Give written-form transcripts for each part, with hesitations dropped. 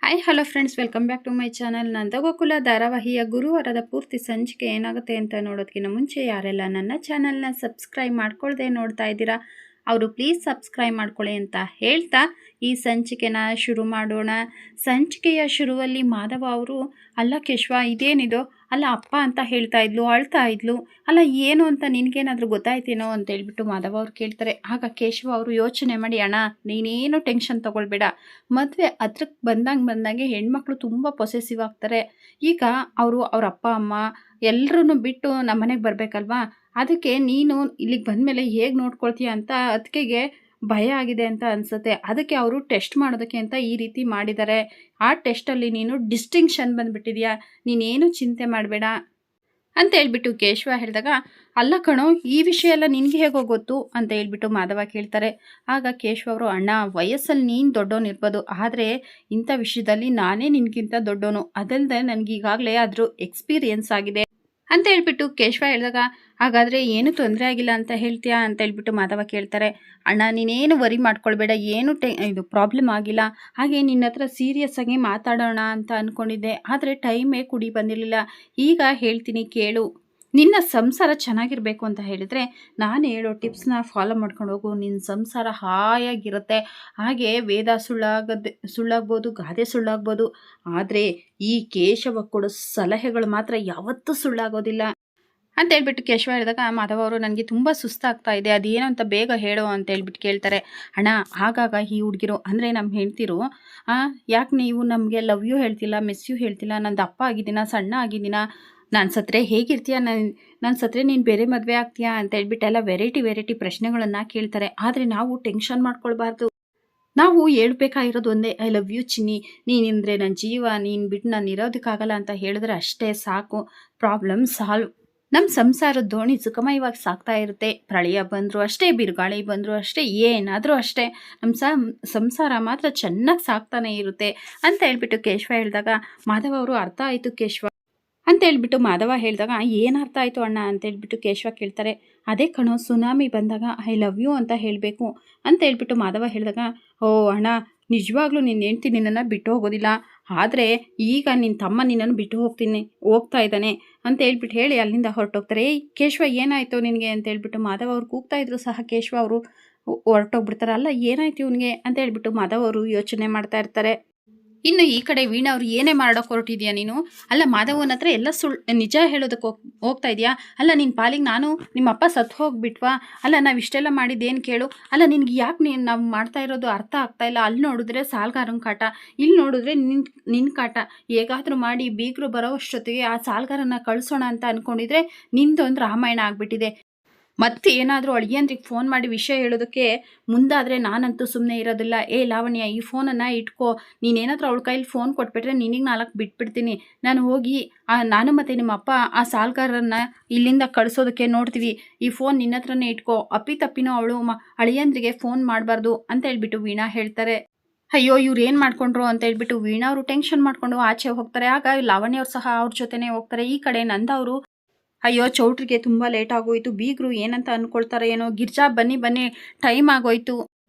Hi hello friends, welcome back to my channel. Nandagokula ಧಾರಾವಾಹಿಯ ಗುರುವಾರದ ಪೂರ್ತಿ ಸಂಚಿಕೆ ಏನಾಗುತ್ತೆ ಅಂತ ನೋಡೋದಕ್ಕಿಂತ ಮುಂಚೆ ಯಾರೆಲ್ಲ ನನ್ನ ಚಾನಲ್ನ ಸಬ್ಸ್ಕ್ರೈಬ್ ಮಾಡ್ಕೊಳ್ದೆ ನೋಡ್ತಾ ಇದ್ದೀರಾ ಅವರು ಪ್ಲೀಸ್ ಸಬ್ಸ್ಕ್ರೈಬ್ ಮಾಡ್ಕೊಳ್ಳಿ ಅಂತ ಹೇಳ್ತಾ ಈ ಸಂಚಿಕೆನ ಶುರು ಮಾಡೋಣ. ಸಂಚಿಕೆಯ ಶುರುವಲ್ಲಿ ಮಾಧವ ಅವರು, ಅಲ್ಲ ಕೇಶವ ಇದೇನಿದು, ಅಲ್ಲ ಅಪ್ಪ ಅಂತ ಹೇಳ್ತಾ ಇದ್ಲು, ಅಳ್ತಾ ಇದ್ಲು, ಅಲ್ಲ ಏನು ಅಂತ ನಿನಗೇನಾದರೂ ಗೊತ್ತಾಯ್ತೇನೋ ಅಂತ ಹೇಳ್ಬಿಟ್ಟು ಮಾಧವ ಅವ್ರು ಕೇಳ್ತಾರೆ. ಆಗ ಕೇಶವ ಅವರು ಯೋಚನೆ ಮಾಡಿ, ಅಣ್ಣ ನೀನೇನು ಟೆನ್ಷನ್ ತೊಗೊಳ್ಬೇಡ, ಮದುವೆ ಹತ್ರಕ್ಕೆ ಬಂದಂಗೆ ಹೆಣ್ಮಕ್ಳು ತುಂಬ ಪೊಸೆಸಿವ್ ಆಗ್ತಾರೆ. ಈಗ ಅವ್ರ ಅಪ್ಪ ಅಮ್ಮ ಎಲ್ಲರೂ ಬಿಟ್ಟು ನಮ್ಮ ಮನೆಗೆ ಬರಬೇಕಲ್ವಾ, ಅದಕ್ಕೆ ನೀನು ಇಲ್ಲಿಗೆ ಬಂದಮೇಲೆ ಹೇಗೆ ನೋಡ್ಕೊಳ್ತೀಯ ಅಂತ ಅದಕ್ಕೆ ಭಯ ಆಗಿದೆ ಅಂತ ಅನಿಸುತ್ತೆ. ಅದಕ್ಕೆ ಅವರು ಟೆಸ್ಟ್ ಮಾಡೋದಕ್ಕೆ ಅಂತ ಈ ರೀತಿ ಮಾಡಿದ್ದಾರೆ. ಆ ಟೆಸ್ಟಲ್ಲಿ ನೀನು ಡಿಸ್ಟಿಂಕ್ಷನ್ ಬಂದುಬಿಟ್ಟಿದ್ಯಾ, ನೀನೇನು ಚಿಂತೆ ಮಾಡಬೇಡ ಅಂತ ಹೇಳ್ಬಿಟ್ಟು ಕೇಶವ ಹೇಳಿದಾಗ, ಅಲ್ಲ ಕಣೋ ಈ ವಿಷಯ ಎಲ್ಲ ನಿನಗೆ ಹೇಗೋ ಗೊತ್ತು ಅಂತ ಹೇಳ್ಬಿಟ್ಟು ಮಾಧವ ಕೇಳ್ತಾರೆ. ಆಗ ಕೇಶವ ಅವರು, ಅಣ್ಣ ವಯಸ್ಸಲ್ಲಿ ನೀನು ದೊಡ್ಡವನಿರ್ಬೋದು, ಆದರೆ ಇಂಥ ವಿಷಯದಲ್ಲಿ ನಾನೇ ನಿನಗಿಂತ ದೊಡ್ಡವನು, ಅದಲ್ಲದೆ ನನಗೆ ಈಗಾಗಲೇ ಅದ್ರ ಎಕ್ಸ್ಪೀರಿಯನ್ಸ್ ಆಗಿದೆ ಅಂತ ಹೇಳ್ಬಿಟ್ಟು ಕೇಶವ ಹೇಳಿದಾಗ, ಹಾಗಾದರೆ ಏನೂ ತೊಂದರೆ ಆಗಿಲ್ಲ ಅಂತ ಹೇಳ್ತೀಯಾ ಅಂತ ಹೇಳ್ಬಿಟ್ಟು ಮಾಧವ ಕೇಳ್ತಾರೆ. ಅಣ್ಣ ನೀನೇನು ವರಿ ಮಾಡ್ಕೊಳ್ಬೇಡ, ಏನು ಇದು ಪ್ರಾಬ್ಲಮ್ ಆಗಿಲ್ಲ. ಹಾಗೆ ನಿನ್ನ ಹತ್ರ ಸೀರಿಯಸ್ ಆಗಿ ಮಾತಾಡೋಣ ಅಂತ ಅಂದ್ಕೊಂಡಿದ್ದೆ, ಆದರೆ ಟೈಮೇ ಕುಡಿ ಬಂದಿರಲಿಲ್ಲ. ಈಗ ಹೇಳ್ತೀನಿ ಕೇಳು. ನಿನ್ನ ಸಂಸಾರ ಚೆನ್ನಾಗಿರಬೇಕು ಅಂತ ಹೇಳಿದರೆ ನಾನು ಹೇಳೋ ಟಿಪ್ಸ್ನ ಫಾಲೋ ಮಾಡ್ಕೊಂಡು ಹೋಗು, ನಿನ್ನ ಸಂಸಾರ ಹಾಯಾಗಿರುತ್ತೆ. ಹಾಗೆ ವೇದ ಸುಳ್ಳಾಗ್ಬೋದು, ಗಾದೆ ಸುಳ್ಳಾಗ್ಬೋದು, ಆದರೆ ಈ ಕೇಶವ ಕೊಡೋ ಸಲಹೆಗಳು ಮಾತ್ರ ಯಾವತ್ತೂ ಸುಳ್ಳಾಗೋದಿಲ್ಲ ಅಂತ ಹೇಳ್ಬಿಟ್ಟು ಕೇಶವ ಹೇಳಿದಾಗ, ಮಾಧವ ಅವರು, ನನಗೆ ತುಂಬ ಸುಸ್ತಾಗ್ತಾ ಇದೆ, ಅದೇನೋ ಅಂತ ಬೇಗ ಹೇಳೋ ಅಂತ ಹೇಳ್ಬಿಟ್ಟು ಕೇಳ್ತಾರೆ. ಅಣ್ಣ ಆಗಾಗ ಈ ಹುಡುಗಿರು ಅಂದರೆ ನಮ್ಮ ಹೆಂಡ್ತಿರು, ಯಾಕೆ ನೀವು ನಮಗೆ ಲವ್ ಯು ಹೇಳ್ತಿಲ್ಲ, ಮಿಸ್ ಯು ಹೇಳ್ತಿಲ್ಲ, ನಾನು ದಪ್ಪ ಆಗಿದ್ದೀನ, ಸಣ್ಣ ಆಗಿದ್ದೀನ, ನಾನು ಸತ್ತರೆ ಹೇಗಿರ್ತೀಯ, ನಾನು ಸತ್ತರೆ ನೀನು ಬೇರೆ ಮದುವೆ ಆಗ್ತೀಯಾ ಅಂತ ಹೇಳ್ಬಿಟ್ಟೆಲ್ಲ ವೆರೈಟಿ ಪ್ರಶ್ನೆಗಳನ್ನು ಕೇಳ್ತಾರೆ. ಆದರೆ ನಾವು ಟೆನ್ಷನ್ ಮಾಡ್ಕೊಳ್ಬಾರ್ದು, ನಾವು ಹೇಳ್ಬೇಕಾಗಿರೋದು ಒಂದೇ, ಐ ಲವ್ ಯು ಚಿನ್ನಿ, ನೀನಿಂದರೆ ನನ್ನ ಜೀವ, ನೀನು ಬಿಟ್ಟು ನಾನು ಇರೋದಕ್ಕಾಗಲ್ಲ ಅಂತ ಹೇಳಿದ್ರೆ ಅಷ್ಟೇ ಸಾಕು, ಪ್ರಾಬ್ಲಮ್ ಸಾಲ್ವ್. ನಮ್ಮ ಸಂಸಾರದ ದೋಣಿ ಸುಖಮಯವಾಗಿ ಸಾಕ್ತಾ ಇರುತ್ತೆ. ಪ್ರಳಯ ಬಂದರೂ ಅಷ್ಟೇ, ಬಿರುಗಾಳಿ ಬಂದರೂ ಅಷ್ಟೇ, ಏನಾದರೂ ಅಷ್ಟೇ, ನಮ್ಮ ಸಂಸಾರ ಮಾತ್ರ ಚೆನ್ನಾಗಿ ಸಾಕ್ತಾನೆ ಇರುತ್ತೆ ಅಂತ ಹೇಳ್ಬಿಟ್ಟು ಕೇಶವ ಹೇಳಿದಾಗ, ಮಾಧವ ಅವರು, ಅರ್ಥ ಆಯಿತು ಕೇಶವ ಅಂತ ಹೇಳ್ಬಿಟ್ಟು ಮಾಧವ ಹೇಳಿದಾಗ, ಏನು ಅರ್ಥ ಆಯಿತು ಅಣ್ಣ ಅಂತ ಹೇಳ್ಬಿಟ್ಟು ಕೇಶವ ಕೇಳ್ತಾರೆ. ಅದೇ ಕಣೋ, ಸುನಾಮಿ ಬಂದಾಗ ಐ ಲವ್ ಯು ಅಂತ ಹೇಳಬೇಕು ಅಂತ ಹೇಳ್ಬಿಟ್ಟು ಮಾಧವ ಹೇಳಿದಾಗ, ಓ ಅಣ್ಣ ನಿಜವಾಗ್ಲೂ ನಿನ್ನ ಹೆಂಡ್ತಿ ನಿನ್ನನ್ನು ಬಿಟ್ಟು ಹೋಗೋದಿಲ್ಲ, ಆದರೆ ಈಗ ನಿನ್ನ ತಮ್ಮ ನಿನ್ನನ್ನು ಬಿಟ್ಟು ಹೋಗ್ತಾ ಇದ್ದಾನೆ ಅಂತ ಹೇಳ್ಬಿಟ್ಟು ಹೇಳಿ ಅಲ್ಲಿಂದ ಹೊರಟೋಗ್ತಾರೆ. ಕೇಶವ ಏನಾಯಿತು ನಿನಗೆ ಅಂತ ಹೇಳ್ಬಿಟ್ಟು ಮಾಧವ ಅವ್ರು ಕೂಗ್ತಾ ಇದ್ರು ಸಹ ಕೇಶವ ಅವರು ಹೊರಟೋಗ್ಬಿಡ್ತಾರೆ. ಅಲ್ಲ ಏನಾಯ್ತು ಇವನಿಗೆ ಅಂತ ಹೇಳ್ಬಿಟ್ಟು ಮಾಧವ ಅವರು ಯೋಚನೆ ಮಾಡ್ತಾ ಇರ್ತಾರೆ. ಇನ್ನು ಈ ಕಡೆ ವೀಣಾ ಅವರು, ಏನೇ ಮಾಡೋಕೆ ಹೊರಟಿದ್ಯಾ ನೀನು, ಅಲ್ಲ ಮಾಧವನ ಹತ್ರ ಎಲ್ಲ ನಿಜ ಹೇಳೋದಕ್ಕೆ ಹೋಗ್ತಾ ಇದೆಯಾ, ಅಲ್ಲ ನಿನ್ನ ಪಾಲಿಗೆ ನಾನು ನಿಮ್ಮಪ್ಪ ಸತ್ತು ಹೋಗ್ಬಿಟ್ವಾ, ಅಲ್ಲ ನಾವು ಇಷ್ಟೆಲ್ಲ ಮಾಡಿದ್ದೇನು ಕೇಳು, ಅಲ್ಲ ನಿನ್ಗೆ ಯಾಕೆ ನಾವು ಮಾಡ್ತಾ ಇರೋದು ಅರ್ಥ ಆಗ್ತಾ ಇಲ್ಲ, ಅಲ್ಲಿ ನೋಡಿದ್ರೆ ಸಾಲ್ಗಾರನ ಕಾಟ, ಇಲ್ಲಿ ನೋಡಿದ್ರೆ ನಿನ್ನ ಕಾಟ, ಹೇಗಾದರೂ ಮಾಡಿ ಬೀಗರು ಬರೋ ಅಷ್ಟೊತ್ತಿಗೆ ಆ ಸಾಲ್ಗಾರನ ಕಳಿಸೋಣ ಅಂತ ಅಂದ್ಕೊಂಡಿದ್ರೆ ನಿಂದೊಂದು ರಾಮಾಯಣ ಆಗಿಬಿಟ್ಟಿದೆ. ಮತ್ತೆ ಏನಾದರೂ ಅಳಿಯಂದ್ರಿಗೆ ಫೋನ್ ಮಾಡಿ ವಿಷಯ ಹೇಳೋದಕ್ಕೆ ಮುಂದಾದರೆ ನಾನಂತೂ ಸುಮ್ಮನೆ ಇರೋದಿಲ್ಲ. ಲಾವಣ್ಯ ಈ ಫೋನನ್ನು ಇಟ್ಕೋ, ನೀನೇನಾದರೂ ಅವಳ ಕೈಲಿ ಫೋನ್ ಕೊಟ್ಬಿಟ್ರೆ ನಿನಗೆ 4 ಬಿಟ್ಬಿಡ್ತೀನಿ, ನಾನು ಹೋಗಿ ನಾನು ಮತ್ತು ನಿಮ್ಮ ಅಪ್ಪ ಆ ಸಾಲ್ಗಾರರನ್ನ ಇಲ್ಲಿಂದ ಕಳಿಸೋದಕ್ಕೆ ನೋಡ್ತೀವಿ, ಈ ಫೋನ್ ನಿನ್ನ ಹತ್ರನೇ ಇಟ್ಕೋ, ಅಪ್ಪಿತಪ್ಪಿನೋ ಅವಳು ಅಳಿಯಂದ್ರಿಗೆ ಫೋನ್ ಮಾಡಬಾರ್ದು ಅಂತ ಹೇಳ್ಬಿಟ್ಟು ವೀಣಾ ಹೇಳ್ತಾರೆ. ಅಯ್ಯೋ ಇವ್ರು ಏನು ಮಾಡ್ಕೊಂಡ್ರು ಅಂತ ಹೇಳ್ಬಿಟ್ಟು ವೀಣಾ ಅವರು ಟೆನ್ಷನ್ ಮಾಡಿಕೊಂಡು ಆಚೆ ಹೋಗ್ತಾರೆ. ಆಗ ಲಾವಣ್ಯ ಅವ್ರು ಸಹ ಅವ್ರ ಜೊತೆನೇ ಹೋಗ್ತಾರೆ. ಈ ಕಡೆ ನಂದ ಅವರು, ಅಯ್ಯೋ ಚೌಟ್ರಿಗೆ ತುಂಬ ಲೇಟ್ ಆಗೋಯ್ತು, ಬೀಗರು ಏನಂತ ಅಂದ್ಕೊಳ್ತಾರೆ ಏನೋ, ಗಿರ್ಜಾ ಬನ್ನಿ ಟೈಮ್ ಆಗೋಯ್ತು,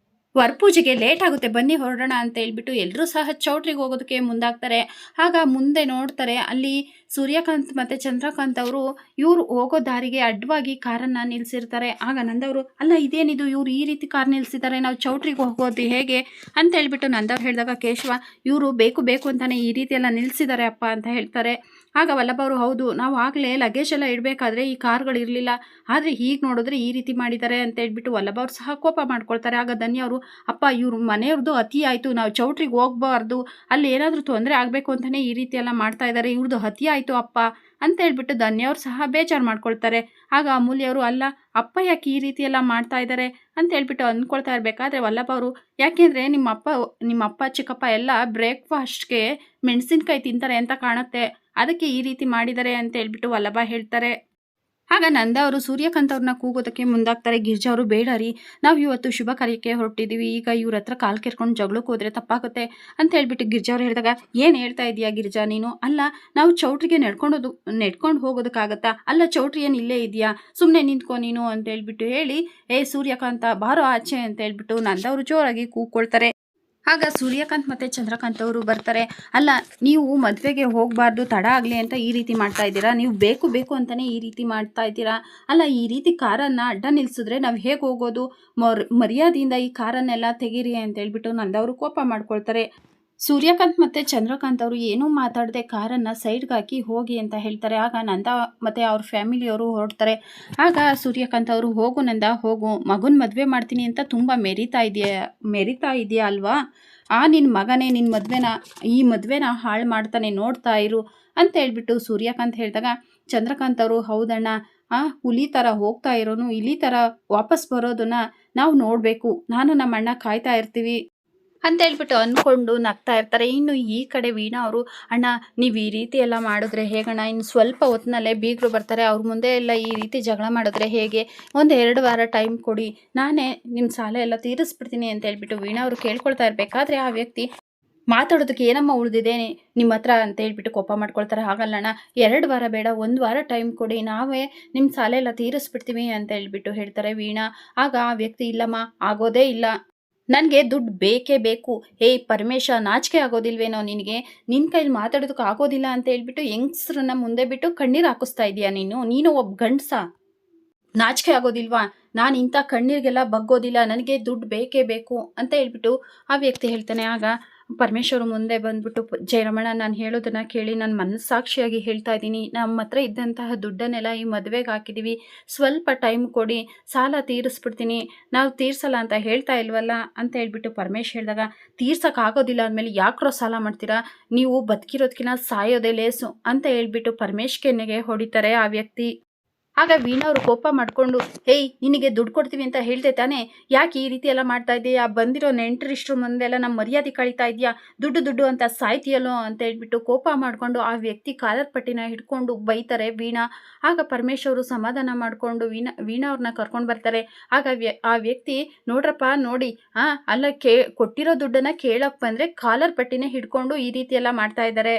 ವರಪೂಜೆಗೆ ಲೇಟ್ ಆಗುತ್ತೆ, ಬನ್ನಿ ಹೊರಡೋಣ ಅಂತ ಹೇಳ್ಬಿಟ್ಟು ಎಲ್ಲರೂ ಸಹ ಚೌಟ್ರಿಗೆ ಹೋಗೋದಕ್ಕೆ ಮುಂದಾಗ್ತಾರೆ. ಆಗ ಮುಂದೆ ನೋಡ್ತಾರೆ, ಅಲ್ಲಿ ಸೂರ್ಯಕಾಂತ್ ಮತ್ತು ಚಂದ್ರಕಾಂತ್ ಅವರು ಇವರು ಹೋಗೋ ದಾರಿಗೆ ಅಡ್ಡವಾಗಿ ಕಾರನ್ನು ನಿಲ್ಲಿಸಿರ್ತಾರೆ. ಆಗ ನಂದವರು, ಅಲ್ಲ ಇದೇನಿದು, ಇವರು ಈ ರೀತಿ ಕಾರ್ ನಿಲ್ಲಿಸಿದ್ದಾರೆ, ನಾವು ಚೌಟ್ರಿಗೆ ಹೋಗೋದು ಹೇಗೆ ಅಂತ ಹೇಳ್ಬಿಟ್ಟು ನಂದವ್ರು ಹೇಳಿದಾಗ, ಕೇಶವ ಇವರು ಬೇಕು ಅಂತಾನೆ ಈ ರೀತಿ ಎಲ್ಲ ನಿಲ್ಲಿಸಿದ್ದಾರೆ ಅಪ್ಪ ಅಂತ ಹೇಳ್ತಾರೆ. ಆಗ ವಲ್ಲಭ ಅವರು, ಹೌದು ನಾವು ಆಗಲೇ ಲಗೇಜ್ ಎಲ್ಲ ಇಡಬೇಕಾದ್ರೆ ಈ ಕಾರ್ಗಳು ಇರಲಿಲ್ಲ, ಆದರೆ ಹೀಗೆ ನೋಡಿದ್ರೆ ಈ ರೀತಿ ಮಾಡಿದ್ದಾರೆ ಅಂತ ಹೇಳ್ಬಿಟ್ಟು ವಲ್ಲಭ ಅವ್ರು ಸಹ ಕೋಪ ಮಾಡ್ಕೊಳ್ತಾರೆ. ಆಗ ಧನ್ಯ ಅವರು, ಅಪ್ಪ ಇವ್ರ ಮನೆಯವ್ರದ್ದು ಅತಿ ಆಯಿತು, ನಾವು ಚೌಟ್ರಿಗೆ ಹೋಗಬಾರ್ದು, ಅಲ್ಲಿ ಏನಾದರೂ ತೊಂದರೆ ಆಗಬೇಕು ಅಂತಲೇ ಈ ರೀತಿ ಎಲ್ಲ ಮಾಡ್ತಾ ಇದ್ದಾರೆ, ಇವ್ರದ್ದು ಅತಿ ಆಯಿತು ಅಪ್ಪ ಅಂತ ಹೇಳ್ಬಿಟ್ಟು ಧನ್ಯವ್ರು ಸಹ ಬೇಜಾರು ಮಾಡ್ಕೊಳ್ತಾರೆ. ಆಗ ಅಮೂಲ್ಯವರು, ಅಲ್ಲ ಅಪ್ಪ ಯಾಕೆ ಈ ರೀತಿ ಎಲ್ಲ ಮಾಡ್ತಾ ಇದ್ದಾರೆ ಅಂತ ಹೇಳ್ಬಿಟ್ಟು ಅಂದ್ಕೊಳ್ತಾ ಇರಬೇಕಾದ್ರೆ ವಲ್ಲಭ ಅವರು, ಯಾಕೆಂದರೆ ನಿಮ್ಮ ಅಪ್ಪ ಚಿಕ್ಕಪ್ಪ ಎಲ್ಲ ಬ್ರೇಕ್ಫಾಸ್ಟ್ಗೆ ಮೆಣಸಿನ್ಕಾಯಿ ತಿಂತಾರೆ ಅಂತ ಕಾಣುತ್ತೆ, ಅದಕ್ಕೆ ಈ ರೀತಿ ಮಾಡಿದ್ದಾರೆ ಅಂತ ಹೇಳ್ಬಿಟ್ಟು ವಲ್ಲಭ ಹೇಳ್ತಾರೆ. ಆಗ ನಂದ ಅವರು ಸೂರ್ಯಕಾಂತ್ ಅವ್ರನ್ನ ಕೂಗೋದಕ್ಕೆ ಮುಂದಾಗ್ತಾರೆ. ಗಿರ್ಜಾ ಅವರು, ಬೇಡ ರೀ, ನಾವು ಇವತ್ತು ಶುಭ ಕಾರ್ಯಕ್ಕೆ ಹೊರಟಿದ್ದೀವಿ, ಈಗ ಇವ್ರ ಹತ್ರ ಕಾಲು ಕೆರ್ಕೊಂಡು ಜಗಳಕ್ಕೆ ಹೋದರೆ ತಪ್ಪಾಗುತ್ತೆ ಅಂತ ಹೇಳ್ಬಿಟ್ಟು ಗಿರ್ಜಾ ಅವರು ಹೇಳಿದಾಗ, ಏನು ಹೇಳ್ತಾ ಇದೀಯಾ ಗಿರ್ಜಾ ನೀನು, ಅಲ್ಲ ನಾವು ಚೌಟ್ರಿಗೆ ನೆಡ್ಕೊಂಡು ಹೋಗೋದಕ್ಕಾಗತ್ತಾ, ಅಲ್ಲ ಚೌಟ್ರಿ ಏನು ಇಲ್ಲೇ ಇದೆಯಾ, ಸುಮ್ಮನೆ ನಿಂತ್ಕೊ ನೀನು ಅಂತ ಹೇಳ್ಬಿಟ್ಟು ಹೇಳಿ, ಸೂರ್ಯಕಾಂತ ಬಾರೋ ಆಚೆ ಅಂತ ಹೇಳ್ಬಿಟ್ಟು ನಂದವರು ಜೋರಾಗಿ ಕೂಗ್ಕೊಳ್ತಾರೆ. ಆಗ ಸೂರ್ಯಕಾಂತ್ ಮತ್ತು ಚಂದ್ರಕಾಂತ್ ಅವರು ಬರ್ತಾರೆ. ಅಲ್ಲ, ನೀವು ಮದುವೆಗೆ ಹೋಗಬಾರ್ದು, ತಡ ಆಗಲಿ ಅಂತ ಈ ರೀತಿ ಮಾಡ್ತಾ ಇದ್ದೀರಾ, ನೀವು ಬೇಕು ಬೇಕು ಅಂತಲೇ ಈ ರೀತಿ ಮಾಡ್ತಾ ಇದ್ದೀರಾ, ಅಲ್ಲ ಈ ರೀತಿ ಕಾರನ್ನು ಅಡ್ಡ ನಿಲ್ಲಿಸಿದ್ರೆ ನಾವು ಹೇಗೆ ಹೋಗೋದು, ಮರ್ಯಾದೆಯಿಂದ ಈ ಕಾರನ್ನೆಲ್ಲ ತೆಗೀರಿ ಅಂತ ಹೇಳ್ಬಿಟ್ಟು ನಂದವರು ಕೋಪ ಮಾಡ್ಕೊಳ್ತಾರೆ. ಸೂರ್ಯಕಾಂತ್ ಮತ್ತು ಚಂದ್ರಕಾಂತ್ ಅವರು ಏನೂ ಮಾತಾಡದೆ ಕಾರನ್ನು ಸೈಡ್ಗೆ ಹಾಕಿ ಹೋಗಿ ಅಂತ ಹೇಳ್ತಾರೆ. ಆಗ ನಂದ ಮತ್ತು ಅವ್ರ ಫ್ಯಾಮಿಲಿಯವರು ಹೊರಡ್ತಾರೆ. ಆಗ ಸೂರ್ಯಕಾಂತ್ ಅವರು, ಹೋಗು ನಂದ ಹೋಗು, ಮಗನ ಮದುವೆ ಮಾಡ್ತೀನಿ ಅಂತ ತುಂಬ ಮೆರಿತಾ ಇದೆಯಾ ಅಲ್ವಾ, ನಿನ್ನ ಮಗನೇ ನಿನ್ನ ಈ ಮದುವೆನ ಹಾಳು ಮಾಡ್ತಾನೆ, ನೋಡ್ತಾ ಇರು ಅಂತ ಹೇಳ್ಬಿಟ್ಟು ಸೂರ್ಯಕಾಂತ್ ಹೇಳಿದಾಗ ಚಂದ್ರಕಾಂತ್ ಅವರು, ಹೌದಣ್ಣ, ಹುಲಿ ಥರ ಹೋಗ್ತಾ ಇರೋನು ಇಲಿ ಥರ ವಾಪಸ್ ಬರೋದನ್ನ ನಾವು ನೋಡಬೇಕು, ನಾನು ನಮ್ಮ ಅಣ್ಣ ಕಾಯ್ತಾ ಇರ್ತೀವಿ ಅಂತ ಹೇಳ್ಬಿಟ್ಟು ಅಂದ್ಕೊಂಡು ನಗ್ತಾ ಇರ್ತಾರೆ. ಇನ್ನು ಈ ಕಡೆ ವೀಣಾ ಅವರು, ಅಣ್ಣ ನೀವು ಈ ರೀತಿ ಎಲ್ಲ ಮಾಡಿದ್ರೆ ಹೇಗಣ್ಣ, ಇನ್ನು ಸ್ವಲ್ಪ ಹೊತ್ತಿನಲ್ಲೇ ಬೀಗರು ಬರ್ತಾರೆ, ಅವ್ರ ಮುಂದೆ ಎಲ್ಲ ಈ ರೀತಿ ಜಗಳ ಮಾಡಿದ್ರೆ ಹೇಗೆ, ಒಂದು 2 ವಾರ ಟೈಮ್ ಕೊಡಿ, ನಾನೇ ನಿಮ್ಮ ಸಾಲ ಎಲ್ಲ ತೀರಿಸ್ಬಿಡ್ತೀನಿ ಅಂತ ಹೇಳ್ಬಿಟ್ಟು ವೀಣಾ ಅವರು ಕೇಳ್ಕೊಳ್ತಾ ಇರಬೇಕಾದ್ರೆ ಆ ವ್ಯಕ್ತಿ, ಮಾತಾಡೋದಕ್ಕೆ ಏನಮ್ಮ ಉಳಿದಿದೆ ನಿಮ್ಮ ಹತ್ರ ಅಂತ ಹೇಳ್ಬಿಟ್ಟು ಕೋಪ ಮಾಡ್ಕೊಳ್ತಾರೆ. ಹಾಗಲ್ಲಣ್ಣ, 2 ವಾರ ಬೇಡ, 1 ವಾರ ಟೈಮ್ ಕೊಡಿ, ನಾವೇ ನಿಮ್ಮ ಸಾಲ ಎಲ್ಲ ತೀರಿಸ್ಬಿಡ್ತೀವಿ ಅಂತ ಹೇಳ್ಬಿಟ್ಟು ಹೇಳ್ತಾರೆ ವೀಣಾ. ಆಗ ಆ ವ್ಯಕ್ತಿ, ಇಲ್ಲಮ್ಮ ಆಗೋದೇ ಇಲ್ಲ, ನನಗೆ ದುಡ್ಡು ಬೇಕೇ ಬೇಕು, ಪರಮೇಶ ನಾಚಿಕೆ ಆಗೋದಿಲ್ವೇನೋ ನಿನಗೆ, ನಿನ್ನ ಕೈಲಿ ಮಾತಾಡೋದಕ್ಕೆ ಆಗೋದಿಲ್ಲ ಅಂತ ಹೇಳ್ಬಿಟ್ಟು ಯಂಗ್ಸ್ರನ್ನ ಮುಂದೆ ಬಿಟ್ಟು ಕಣ್ಣೀರು ಹಾಕಿಸ್ತಾ ಇದೀಯ, ನೀನು ಒಬ್ಬ ಗಂಡಸ, ನಾಚಿಕೆ ಆಗೋದಿಲ್ವಾ, ನಾನು ಇಂಥ ಕಣ್ಣೀರಿಗೆಲ್ಲ ಬಗ್ಗೋದಿಲ್ಲ, ನನಗೆ ದುಡ್ಡು ಬೇಕೇ ಬೇಕು ಅಂತ ಹೇಳ್ಬಿಟ್ಟು ಆ ವ್ಯಕ್ತಿ ಹೇಳ್ತಾನೆ. ಆಗ ಪರಮೇಶ್ವರು ಮುಂದೆ ಬಂದ್ಬಿಟ್ಟು, ಜಯರಮಣ, ನಾನು ಹೇಳೋದನ್ನು ಕೇಳಿ, ನಾನು ಮನಸ್ಸಾಕ್ಷಿಯಾಗಿ ಹೇಳ್ತಾ ಇದ್ದೀನಿ, ನಮ್ಮ ಹತ್ರ ಇದ್ದಂತಹ ದುಡ್ಡನ್ನೆಲ್ಲ ಈ ಮದುವೆಗೆ ಹಾಕಿದ್ದೀವಿ, ಸ್ವಲ್ಪ ಟೈಮ್ ಕೊಡಿ, ಸಾಲ ತೀರಿಸ್ಬಿಡ್ತೀನಿ, ನಾವು ತೀರ್ಸಲ್ಲ ಅಂತ ಹೇಳ್ತಾ ಇಲ್ವಲ್ಲ ಅಂತ ಹೇಳ್ಬಿಟ್ಟು ಪರಮೇಶ್ ಹೇಳಿದಾಗ, ತೀರ್ಸೋಕ್ಕಾಗೋದಿಲ್ಲ ಅಂದಮೇಲೆ ಯಾಕ್ರೋ ಸಾಲ ಮಾಡ್ತೀರಾ, ನೀವು ಬದುಕಿರೋದಕ್ಕಿಂತ ಸಾಯೋದೇ ಲೇಸು ಅಂತ ಹೇಳ್ಬಿಟ್ಟು ಪರಮೇಶ್ ಕೆನ್ನೆಗೆ ಹೊಡಿತಾರೆ ಆ ವ್ಯಕ್ತಿ. ಆಗ ವೀಣಾ ಅವರು ಕೋಪ ಮಾಡಿಕೊಂಡು, ನಿನಗೆ ದುಡ್ಡು ಕೊಡ್ತೀವಿ ಅಂತ ಹೇಳ್ದೆ ತಾನೇ, ಯಾಕೆ ಈ ರೀತಿ ಎಲ್ಲ ಮಾಡ್ತಾ ಇದೆಯಾ, ಬಂದಿರೋ ನೆಂಟರಿಷ್ಟ್ರ ಮುಂದೆಲ್ಲ ನಮ್ಮ ಮರ್ಯಾದೆ ಕಳೀತಾ ಇದೆಯಾ, ದುಡ್ಡು ಅಂತ ಸಾಯ್ತೀಯಲ್ಲೋ ಅಂತ ಹೇಳ್ಬಿಟ್ಟು ಕೋಪ ಮಾಡಿಕೊಂಡು ಆ ವ್ಯಕ್ತಿ ಕಾಲರ್ ಪಟ್ಟಿನ ಹಿಡ್ಕೊಂಡು ಬೈತಾರೆ ವೀಣಾ. ಆಗ ಪರಮೇಶ್ ಅವರು ಸಮಾಧಾನ ಮಾಡಿಕೊಂಡು ವೀಣಾ ಅವ್ರನ್ನ ಕರ್ಕೊಂಡು ಬರ್ತಾರೆ. ಆಗ ಆ ವ್ಯಕ್ತಿ, ನೋಡ್ರಪ್ಪ ನೋಡಿ, ಅಲ್ಲ ಕೊಟ್ಟಿರೋ ದುಡ್ಡನ್ನು ಕೇಳಕ್ಕೆ ಬಂದರೆ ಕಾಲರ್ ಪಟ್ಟಿನೇ ಹಿಡ್ಕೊಂಡು ಈ ರೀತಿ ಎಲ್ಲ ಮಾಡ್ತಾ ಇದ್ದಾರೆ.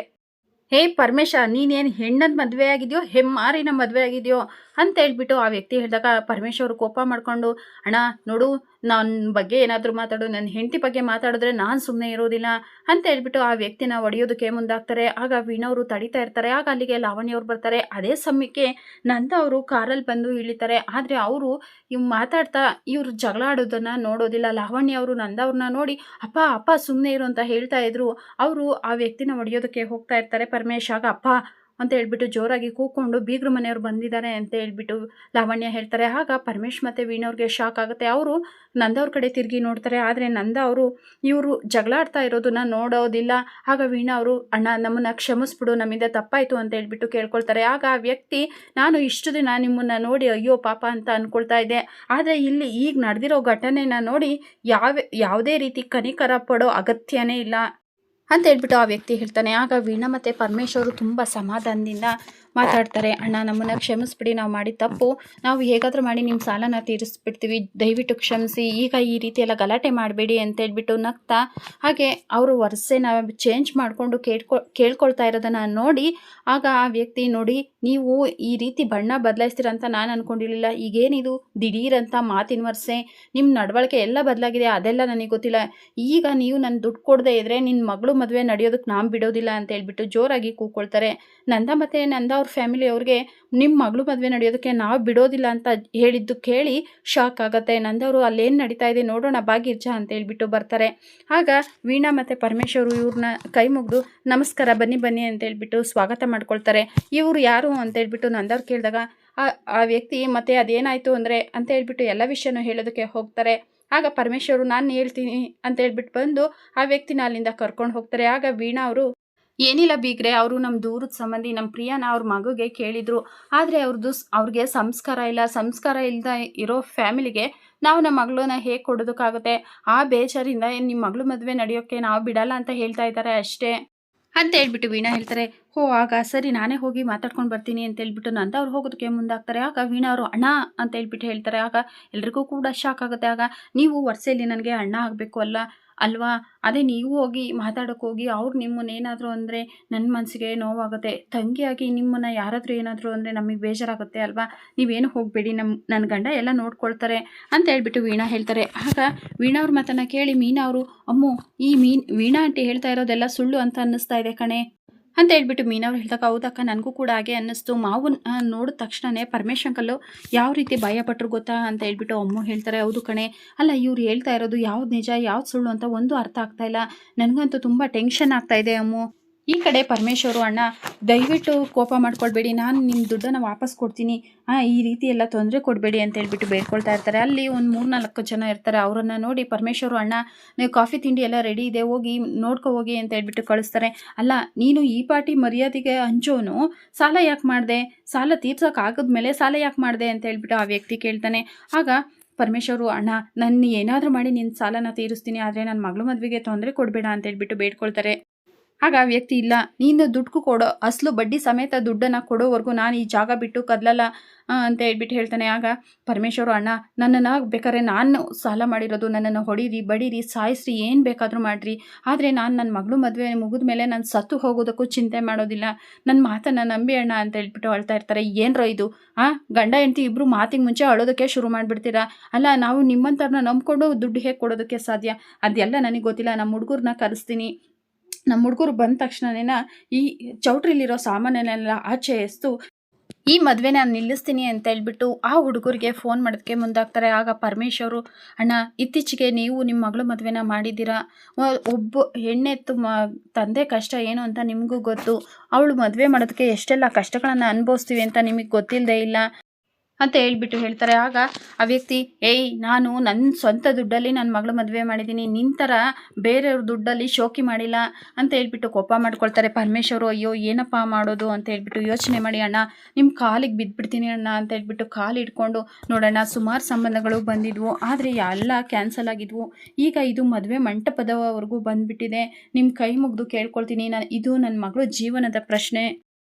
ಪರಮೇಶ, ನೀನೇನು ಹೆಣ್ಣನ ಮದುವೆ ಆಗಿದೆಯೋ ಹೆಮ್ಮಾರಿನ ಮದುವೆ ಆಗಿದೆಯೋ ಅಂತ ಹೇಳ್ಬಿಟ್ಟು ಆ ವ್ಯಕ್ತಿ ಹೇಳಿದಾಗ ಪರಮೇಶ್ ಅವರು ಕೋಪ ಮಾಡಿಕೊಂಡು, ಅಣ್ಣ ನೋಡು, ನನ್ನ ಬಗ್ಗೆ ಏನಾದರೂ ಮಾತಾಡು, ನನ್ನ ಹೆಂಡತಿ ಬಗ್ಗೆ ಮಾತಾಡಿದ್ರೆ ನಾನು ಸುಮ್ಮನೆ ಇರೋದಿಲ್ಲ ಅಂತ ಹೇಳ್ಬಿಟ್ಟು ಆ ವ್ಯಕ್ತಿನ ಹೊಡೆಯೋದಕ್ಕೆ ಮುಂದಾಗ್ತಾರೆ. ಆಗ ವೀಣವರು ತಡಿತಾ ಇರ್ತಾರೆ. ಆಗ ಅಲ್ಲಿಗೆ ಲಾವಣ್ಯವ್ರು ಬರ್ತಾರೆ. ಅದೇ ಸಮಯಕ್ಕೆ ನಂದ ಅವರು ಕಾರಲ್ಲಿ ಬಂದು ಇಳಿತಾರೆ. ಆದರೆ ಅವರು ಮಾತಾಡ್ತಾ ಇವ್ರು ಜಗಳ ಆಡೋದನ್ನು ನೋಡೋದಿಲ್ಲ. ಲಾವಣ್ಯ ಅವರು ನಂದ ಅವ್ರನ್ನ ನೋಡಿ, ಅಪ್ಪ ಸುಮ್ಮನೆ ಇರು ಅಂತ ಹೇಳ್ತಾ ಇದ್ರು. ಅವರು ಆ ವ್ಯಕ್ತಿನ ಹೊಡೆಯೋದಕ್ಕೆ ಹೋಗ್ತಾ ಇರ್ತಾರೆ ಪರಮೇಶ್. ಆಗ ಅಪ್ಪ ಅಂತ ಹೇಳ್ಬಿಟ್ಟು ಜೋರಾಗಿ ಕೂಕೊಂಡು, ಬೀಗ್ರ ಮನೆಯವ್ರು ಬಂದಿದ್ದಾರೆ ಅಂತ ಹೇಳ್ಬಿಟ್ಟು ಲಾವಣ್ಯ ಹೇಳ್ತಾರೆ. ಆಗ ಪರಮೇಶ್ ಮತ್ತು ವೀಣವ್ರಿಗೆ ಶಾಕ್ ಆಗುತ್ತೆ. ಅವರು ನಂದವ್ರ ಕಡೆ ತಿರುಗಿ ನೋಡ್ತಾರೆ. ಆದರೆ ನಂದ ಅವರು ಇವರು ಜಗಳ ಆಡ್ತಾ ಇರೋದನ್ನ ನೋಡೋದಿಲ್ಲ. ಆಗ ವೀಣಾ ಅವರು, ಅಣ್ಣ ನಮ್ಮನ್ನು ಕ್ಷಮಿಸ್ಬಿಡು, ನಮ್ಮಿಂದ ತಪ್ಪಾಯಿತು ಅಂತ ಹೇಳ್ಬಿಟ್ಟು ಕೇಳ್ಕೊಳ್ತಾರೆ. ಆಗ ಆ ವ್ಯಕ್ತಿ, ನಾನು ಇಷ್ಟು ದಿನ ನಿಮ್ಮನ್ನು ನೋಡಿ ಅಯ್ಯೋ ಪಾಪ ಅಂತ ಅಂದ್ಕೊಳ್ತಾ ಇದ್ದೆ, ಆದರೆ ಇಲ್ಲಿ ಈಗ ನಡೆದಿರೋ ಘಟನೆನ ನೋಡಿ ಯಾವುದೇ ರೀತಿ ಕನಿಕರ ಪಡೋ ಅಗತ್ಯನೇ ಇಲ್ಲ ಅಂತ ಹೇಳ್ಬಿಟ್ಟು ಆ ವ್ಯಕ್ತಿ ಹೇಳ್ತಾನೆ. ಆಗ ವೀಣಾ ಮತ್ತು ಪರಮೇಶ್ ಅವರು ತುಂಬ ಸಮಾಧಾನದಿಂದ ಮಾತಾಡ್ತಾರೆ. ಅಣ್ಣ ನಮ್ಮನ್ನು ಕ್ಷಮಿಸ್ಬಿಡಿ, ನಾವು ಮಾಡಿದ ತಪ್ಪು, ನಾವು ಹೇಗಾದರೂ ಮಾಡಿ ನಿಮ್ಮ ಸಾಲನ ತೀರಿಸ್ಬಿಡ್ತೀವಿ, ದಯವಿಟ್ಟು ಕ್ಷಮಿಸಿ, ಈಗ ಈ ರೀತಿ ಎಲ್ಲ ಗಲಾಟೆ ಮಾಡಬೇಡಿ ಅಂತ ಹೇಳ್ಬಿಟ್ಟು ನಗ್ತಾ, ಹಾಗೆ ಅವರು ವರ್ಷನ ಚೇಂಜ್ ಮಾಡಿಕೊಂಡು ಕೇಳ್ಕೊಳ್ತಾ ಇರೋದನ್ನು ನೋಡಿ ಆಗ ಆ ವ್ಯಕ್ತಿ, ನೋಡಿ ನೀವು ಈ ರೀತಿ ಬಣ್ಣ ಬದಲಾಯಿಸ್ತೀರಂತ ನಾನು ಅಂದ್ಕೊಂಡಿರಲಿಲ್ಲ, ಈಗೇನಿದು ದಿಢೀರಂತ ಮಾತಿನ ವರ್ಷೆ, ನಿಮ್ಮ ನಡವಳಿಕೆ ಎಲ್ಲ ಬದಲಾಗಿದೆ, ಅದೆಲ್ಲ ನನಗೆ ಗೊತ್ತಿಲ್ಲ, ಈಗ ನೀವು ನನ್ನ ದುಡ್ಡು ಕೊಡದೇ ಇದ್ದರೆ ನಿನ್ನ ಮಗಳು ಮದುವೆ ನಡೆಯೋದಕ್ಕೆ ನಾನು ಬಿಡೋದಿಲ್ಲ ಅಂತ ಹೇಳ್ಬಿಟ್ಟು ಜೋರಾಗಿ ಕೂಗ್ಕೊಳ್ತಾರೆ. ನಂದ ಮತ್ತು ನಂದ ಅವ್ರ ಫ್ಯಾಮಿಲಿ ಅವ್ರಿಗೆ, ನಿಮ್ಮ ಮಗಳು ಮದುವೆ ನಡೆಯೋದಕ್ಕೆ ನಾವು ಬಿಡೋದಿಲ್ಲ ಅಂತ ಹೇಳಿದ್ದು ಕೇಳಿ ಶಾಕ್ ಆಗುತ್ತೆ. ನಂದವರು ಅಲ್ಲೇನು ನಡೀತಾ ಇದೆ ನೋಡೋಣ ಭಾಗಿರ್ಜಾ ಅಂತ ಹೇಳ್ಬಿಟ್ಟು ಬರ್ತಾರೆ. ಆಗ ವೀಣಾ ಮತ್ತು ಪರಮೇಶ್ ಅವರು ಇವ್ರನ್ನ ಕೈ ಮುಗಿದು, ನಮಸ್ಕಾರ, ಬನ್ನಿ ಅಂತ ಹೇಳ್ಬಿಟ್ಟು ಸ್ವಾಗತ ಮಾಡ್ಕೊಳ್ತಾರೆ. ಇವರು ಯಾರು ಅಂತ ಹೇಳ್ಬಿಟ್ಟು ನಂದವ್ರು ಕೇಳಿದಾಗ ಆ ವ್ಯಕ್ತಿ, ಮತ್ತೆ ಅದೇನಾಯಿತು ಅಂದರೆ ಅಂತ ಹೇಳ್ಬಿಟ್ಟು ಎಲ್ಲ ವಿಷಯನೂ ಹೇಳೋದಕ್ಕೆ ಹೋಗ್ತಾರೆ. ಆಗ ಪರಮೇಶ್ವರು, ನಾನು ಹೇಳ್ತೀನಿ ಅಂತ ಹೇಳ್ಬಿಟ್ಟು ಬಂದು ಆ ವ್ಯಕ್ತಿನ ಅಲ್ಲಿಂದ ಕರ್ಕೊಂಡು ಹೋಗ್ತಾರೆ. ಆಗ ವೀಣಾ ಅವರು, ಏನಿಲ್ಲ ಬೀಗ್ರೆ, ಅವರು ನಮ್ಮ ದೂರದ ಸಂಬಂಧಿ, ನಮ್ಮ ಪ್ರಿಯನ ಅವ್ರ ಮಗುಗೆ ಕೇಳಿದರು, ಆದರೆ ಅವ್ರಿಗೆ ಸಂಸ್ಕಾರ ಇಲ್ಲದ ಇರೋ ಫ್ಯಾಮಿಲಿಗೆ ನಾವು ನಮ್ಮ ಮಗಳನ್ನ ಹೇಗೆ ಕೊಡೋದಕ್ಕಾಗುತ್ತೆ, ಆ ಬೇಜಾರಿಂದ ನಿಮ್ಮ ಮಗಳು ಮದುವೆ ನಡೆಯೋಕ್ಕೆ ನಾವು ಬಿಡಲ್ಲ ಅಂತ ಹೇಳ್ತಾ ಇದ್ದಾರೆ ಅಷ್ಟೇ ಅಂತ ಹೇಳ್ಬಿಟ್ಟು ವೀಣಾ ಹೇಳ್ತಾರೆ. ಆಗ ಸರಿ, ನಾನೇ ಹೋಗಿ ಮಾತಾಡ್ಕೊಂಡು ಬರ್ತೀನಿ ಅಂತ ಹೇಳ್ಬಿಟ್ಟು ನಂದ ಅವ್ರು ಹೋಗೋದಕ್ಕೆ ಮುಂದಾಗ್ತಾರೆ. ಆಗ ವೀಣಾ ಅವರು, ಅಣ್ಣ ಅಂತ ಹೇಳ್ಬಿಟ್ಟು ಹೇಳ್ತಾರೆ. ಆಗ ಎಲ್ರಿಗೂ ಕೂಡ ಶಾಕ್ ಆಗುತ್ತೆ. ಆಗ ನೀವು ವರ್ಷೆಯಲ್ಲಿ ನನಗೆ ಅಣ್ಣ ಆಗಬೇಕು ಅಲ್ಲ, ಅಲ್ವಾ? ಅದೇ ನೀವು ಹೋಗಿ ಮಾತಾಡೋಕೆ ಹೋಗಿ ಅವ್ರು ನಿಮ್ಮನ್ನೇನಾದರೂ ಅಂದರೆ ನನ್ನ ಮನಸ್ಸಿಗೆ ನೋವಾಗುತ್ತೆ. ತಂಗಿಯಾಗಿ ನಿಮ್ಮನ್ನು ಯಾರಾದರೂ ಏನಾದರೂ ಅಂದರೆ ನಮಗೆ ಬೇಜಾರಾಗುತ್ತೆ ಅಲ್ವಾ? ನೀವೇನು ಹೋಗಬೇಡಿ, ನನ್ನ ಗಂಡ ಎಲ್ಲ ನೋಡ್ಕೊಳ್ತಾರೆ ಅಂತ ಹೇಳ್ಬಿಟ್ಟು ವೀಣಾ ಹೇಳ್ತಾರೆ. ಆಗ ವೀಣಾ ಅವ್ರ ಮಾತನ್ನು ಕೇಳಿ ಮೀನಾ ಅವರು, ಅಮ್ಮೋ ಈ ವೀಣಾ ಆಂಟಿ ಹೇಳ್ತಾ ಇರೋದೆಲ್ಲ ಸುಳ್ಳು ಅಂತ ಅನ್ನಿಸ್ತಾ ಇದೆ ಕಣೆ ಅಂತ ಹೇಳ್ಬಿಟ್ಟು ಮೀನವ್ರು ಹೇಳಿದಾಗ, ಹೌದಕ್ಕ ನನಗೂ ಕೂಡ ಹಾಗೆ ಅನ್ನಿಸ್ತು. ಮಾವನ್ ನೋಡಿದ ತಕ್ಷಣವೇ ಪರಮೇಶ್ ಅಂಕಲ್ಲು ಯಾವ ರೀತಿ ಭಯಪಟ್ಟರು ಗೊತ್ತಾ ಅಂತ ಹೇಳ್ಬಿಟ್ಟು ಅಮ್ಮ ಹೇಳ್ತಾರೆ. ಹೌದು ಕಣೆ, ಅಲ್ಲ ಇವ್ರು ಹೇಳ್ತಾ ಇರೋದು ಯಾವ್ದು ನಿಜ ಯಾವ್ದು ಸುಳ್ಳು ಅಂತ ಒಂದು ಅರ್ಥ ಆಗ್ತಾ ಇಲ್ಲ. ನನಗಂತೂ ತುಂಬ ಟೆನ್ಷನ್ ಆಗ್ತಾ ಇದೆ ಅಮ್ಮು. ಈ ಕಡೆ ಪರಮೇಶ್ ಅವರು, ಅಣ್ಣ ದಯವಿಟ್ಟು ಕೋಪ ಮಾಡ್ಕೊಳ್ಬೇಡಿ, ನಾನು ನಿಮ್ಮ ದುಡ್ಡನ್ನು ವಾಪಸ್ ಕೊಡ್ತೀನಿ, ಈ ರೀತಿ ಎಲ್ಲ ತೊಂದರೆ ಕೊಡಬೇಡಿ ಅಂತ ಹೇಳ್ಬಿಟ್ಟು ಬೇಡ್ಕೊಳ್ತಾ ಇರ್ತಾರೆ. ಅಲ್ಲಿ ಒಂದು 3-4 ಜನ ಇರ್ತಾರೆ. ಅವರನ್ನು ನೋಡಿ ಪರಮೇಶ್ ಅವರು, ಅಣ್ಣ ನೀವು ಕಾಫಿ ತಿಂಡಿ ಎಲ್ಲ ರೆಡಿ ಇದೆ, ಹೋಗಿ ನೋಡ್ಕೊ ಹೋಗಿ ಅಂತ ಹೇಳ್ಬಿಟ್ಟು ಕಳಿಸ್ತಾರೆ. ಅಲ್ಲ ನೀನು ಈ ಪಾಟಿ ಮರ್ಯಾದೆಗೆ ಹಂಚೋನು ಸಾಲ ಯಾಕೆ ಮಾಡಿದೆ, ಸಾಲ ತೀರ್ಸೋಕ್ಕಾಗದ್ಮೇಲೆ ಸಾಲ ಯಾಕೆ ಮಾಡಿದೆ ಅಂತ ಹೇಳ್ಬಿಟ್ಟು ಆ ವ್ಯಕ್ತಿ ಕೇಳ್ತಾನೆ. ಆಗ ಪರಮೇಶ್ ಅವರು, ಅಣ್ಣ ನಾನು ಏನಾದರೂ ಮಾಡಿ ನಿನ್ನ ಸಾಲನ ತೀರಿಸ್ತೀನಿ, ಆದರೆ ನನ್ನ ಮಗಳು ಮದುವೆಗೆ ತೊಂದರೆ ಕೊಡಬೇಡ ಅಂತ ಹೇಳ್ಬಿಟ್ಟು ಬೇಡ್ಕೊಳ್ತಾರೆ. ಆಗ ಆ ವ್ಯಕ್ತಿ, ಇಲ್ಲ ನೀನು ದುಡ್ಡು ಕೊಡೋ, ಅಸಲು ಬಡ್ಡಿ ಸಮೇತ ದುಡ್ಡನ್ನು ಕೊಡೋವರೆಗೂ ನಾನು ಈ ಜಾಗ ಬಿಟ್ಟು ಕದಲಲ್ಲ ಅಂತ ಹೇಳ್ಬಿಟ್ಟು ಹೇಳ್ತಾನೆ. ಆಗ ಪರಮೇಶ್ವರು, ಅಣ್ಣ ನನ್ನನ್ನು ಬೇಕಾದ್ರೆ ನಾನು ಸಾಲ ಮಾಡಿರೋದು, ನನ್ನನ್ನು ಹೊಡೀರಿ ಬಡೀರಿ ಸಾಯಿಸ್ರಿ ಏನು ಬೇಕಾದರೂ ಮಾಡಿರಿ, ಆದರೆ ನಾನು ನನ್ನ ಮಗಳು ಮದುವೆ ಮುಗಿದ ಮೇಲೆ ನಾನು ಸತ್ತು ಹೋಗೋದಕ್ಕೂ ಚಿಂತೆ ಮಾಡೋದಿಲ್ಲ, ನನ್ನ ಮಾತನ್ನು ನಂಬಿ ಅಣ್ಣ ಅಂತ ಹೇಳ್ಬಿಟ್ಟು ಅಳ್ತಾ ಇರ್ತಾರೆ. ಏನರೋ ಇದು, ಗಂಡ ಹೆಂಡತಿ ಇಬ್ಬರು ಮಾತಿಗೆ ಮುಂಚೆ ಅಳೋದಕ್ಕೆ ಶುರು ಮಾಡಿಬಿಡ್ತೀರಾ. ಅಲ್ಲ ನಾವು ನಿಮ್ಮಂಥವ್ರನ್ನ ನಂಬ್ಕೊಂಡು ದುಡ್ಡು ಹೇಗೆ ಕೊಡೋದಕ್ಕೆ ಸಾಧ್ಯ, ಅದೆಲ್ಲ ನನಗೆ ಗೊತ್ತಿಲ್ಲ, ನಮ್ಮ ಹುಡುಗರನ್ನ ಕರೆಸ್ತೀನಿ, ನಮ್ಮ ಹುಡುಗರು ಬಂದ ತಕ್ಷಣನೇ ಈ ಚೌಟ್ರಿಲಿರೋ ಸಾಮಾನನ್ನೆಲ್ಲ ಆಚೆ ಎಸ್ತು ಈ ಮದುವೆ ನಾನು ನಿಲ್ಲಿಸ್ತೀನಿ ಅಂತ ಹೇಳ್ಬಿಟ್ಟು ಆ ಹುಡುಗರಿಗೆ ಫೋನ್ ಮಾಡೋದಕ್ಕೆ ಮುಂದಾಗ್ತಾರೆ. ಆಗ ಪರಮೇಶ್ ಅವರು, ಅಣ್ಣ ಇತ್ತೀಚೆಗೆ ನೀವು ನಿಮ್ಮ ಮಗಳು ಮದುವೆನ ಮಾಡಿದ್ದೀರಾ, ಒಬ್ಬ ಹೆಣ್ಣೆತ್ತು ತಂದೆ ಕಷ್ಟ ಏನು ಅಂತ ನಿಮಗೂ ಗೊತ್ತು, ಅವಳು ಮದುವೆ ಮಾಡೋದಕ್ಕೆ ಎಷ್ಟೆಲ್ಲ ಕಷ್ಟಗಳನ್ನು ಅನುಭವಿಸ್ತೀವಿ ಅಂತ ನಿಮಗೆ ಗೊತ್ತಿಲ್ಲದೆ ಇಲ್ಲ ಅಂತ ಹೇಳ್ಬಿಟ್ಟು ಹೇಳ್ತಾರೆ. ಆಗ ಆ ವ್ಯಕ್ತಿ, ನಾನು ನನ್ನ ಸ್ವಂತ ದುಡ್ಡಲ್ಲಿ ನನ್ನ ಮಗಳು ಮದುವೆ ಮಾಡಿದ್ದೀನಿ, ನಿನ್ನ ಥರ ಬೇರೆಯವ್ರ ದುಡ್ಡಲ್ಲಿ ಶೋಕಿ ಮಾಡಿಲ್ಲ ಅಂತ ಹೇಳ್ಬಿಟ್ಟು ಕೋಪ ಮಾಡ್ಕೊಳ್ತಾರೆ. ಪರಮೇಶ್ವರು, ಅಯ್ಯೋ ಏನಪ್ಪ ಮಾಡೋದು ಅಂತ ಹೇಳ್ಬಿಟ್ಟು ಯೋಚನೆ ಮಾಡಿ, ಅಣ್ಣ ನಿಮ್ಮ ಕಾಲಿಗೆ ಬಿದ್ದುಬಿಡ್ತೀನಿ ಅಣ್ಣ ಅಂತ ಹೇಳ್ಬಿಟ್ಟು ಕಾಲು ಇಟ್ಕೊಂಡು, ನೋಡೋಣ ಸುಮಾರು ಸಂಬಂಧಗಳು ಬಂದಿದ್ವು, ಆದರೆ ಎಲ್ಲ ಕ್ಯಾನ್ಸಲ್ ಆಗಿದ್ವು, ಈಗ ಇದು ಮದುವೆ ಮಂಟಪದವರೆಗೂ ಬಂದುಬಿಟ್ಟಿದೆ, ನಿಮ್ಮ ಕೈ ಮುಗಿದು ಕೇಳ್ಕೊಳ್ತೀನಿ, ಇದು ನನ್ನ ಮಗಳು ಜೀವನದ ಪ್ರಶ್ನೆ